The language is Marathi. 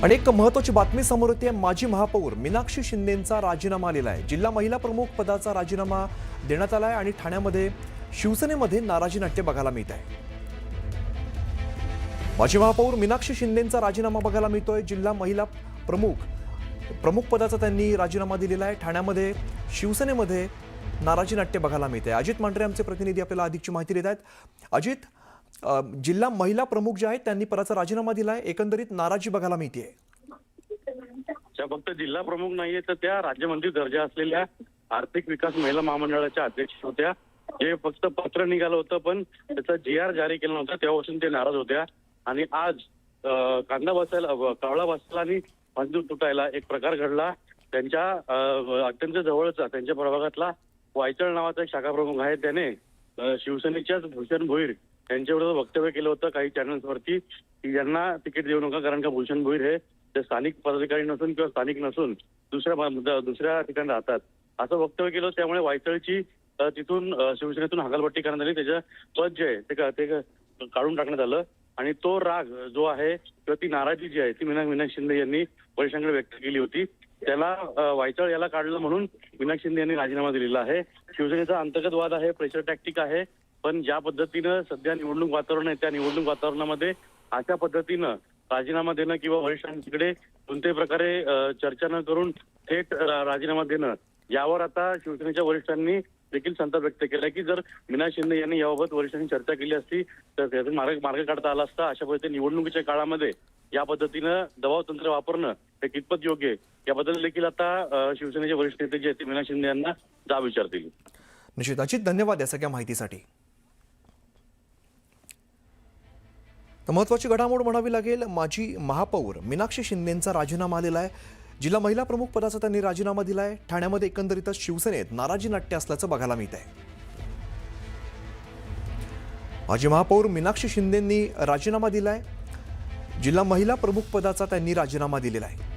आणि एक महत्त्वाची बातमी समोर येते। माजी महापौर मीनाक्षी शिंदेंचा राजीनामा आलेला आहे। जिल्हा महिला प्रमुख पदाचा राजीनामा देण्यात आला आहे आणि ठाण्यामध्ये शिवसेनेमध्ये नाराजी नाट्य बघायला मिळत आहे। माजी महापौर मीनाक्षी शिंदेंचा राजीनामा बघायला मिळतोय। जिल्हा महिला प्रमुख पदाचा त्यांनी राजीनामा दिलेला आहे। ठाण्यामध्ये शिवसेनेमध्ये नाराजी नाट्य बघायला मिळते। अजित मांढरे आमचे प्रतिनिधी आपल्याला अधिकची माहिती देत आहेत। अजित, जिल्हा महिला प्रमुख जे आहेत त्यांनी पदाचा राजीनामा दिलाय, एकंदरीत नाराजी बघायला मिळते। त्या फक्त जिल्हा प्रमुख नाहीये तर त्या राज्यमंत्री दर्जा असलेल्या आर्थिक विकास महिला महामंडळाच्या अध्यक्ष होत्या। जे फक्त पत्र निघालं होतं पण त्याचा GR जारी केला नव्हता, तेव्हापासून ते नाराज होत्या। आणि आज कांदा बसायला कावळा बसायला आणि बांधून तुटायला एक प्रकार घडला। त्यांच्या अत्यंत जवळचा त्यांच्या प्रभागातला वायचळ नावाचा एक शाखा प्रमुख आहे, त्याने शिवसेनेच्याच भूषण भोईर यांच्याविरुद्ध वक्तव्य केलं होतं काही चॅनल्सवरती की यांना तिकीट देऊ नका, कारण का भूषण भोईर हे ते स्थानिक पदाधिकारी नसून किंवा स्थानिक नसून दुसऱ्या ठिकाणी राहतात असं वक्तव्य केलं। त्यामुळे वायचळची तिथून शिवसेनेतून हकालपट्टी करण्यात आली, त्याचं पद जे आहे ते काढून टाकण्यात आलं। आणि तो राग जो आहे किंवा ती नाराजी जी आहे ती मीनाक्षी शिंदे यांनी वरिष्ठांकडे व्यक्त केली होती। त्याला वायचळ याला काढलं म्हणून मीनाक्षी शिंदे यांनी राजीनामा दिलेला आहे। शिवसेनेचा अंतर्गत वाद आहे, प्रेशर टॅक्टिक आहे, पण ज्या पद्धतीनं सध्या निवडणूक वातावरण आहे त्या निवडणूक वातावरणामध्ये अशा पद्धतीनं राजीनामा देणं किंवा वरिष्ठांकडे कोणत्याही प्रकारे चर्चा न करून थेट राजीनामा देणं, यावर आता शिवसेनेच्या वरिष्ठांनी देखील संताप व्यक्त केलाय की जर मीनाक्षी शिंदे यांनी याबाबत वरिष्ठांनी चर्चा केली असती तर त्यातून मार्ग काढता आला असता। अशा पद्धतीने निवडणुकीच्या काळामध्ये या पद्धतीनं दबाव तंत्र वापरणं हे कितपत योग्य आहे याबद्दल देखील आता शिवसेनेचे वरिष्ठ नेते जे आहेत मीनाक्षी शिंदे यांना जाब विचारतील। निश्चित अजित, धन्यवाद या सगळ्या माहितीसाठी। तर महत्त्वाची घडामोड म्हणावी लागेल, माजी महापौर मीनाक्षी शिंदेंचा राजीनामा आलेला आहे। जिल्हा महिला प्रमुख पदाचा त्यांनी राजीनामा दिलाय। ठाण्यामध्ये एकंदरीतच शिवसेनेत नाराजी नाट्य असल्याचं बघायला मिळत आहे। माजी महापौर मीनाक्षी शिंदेंनी राजीनामा दिलाय। जिल्हा महिला प्रमुख पदाचा त्यांनी राजीनामा दिलेला आहे।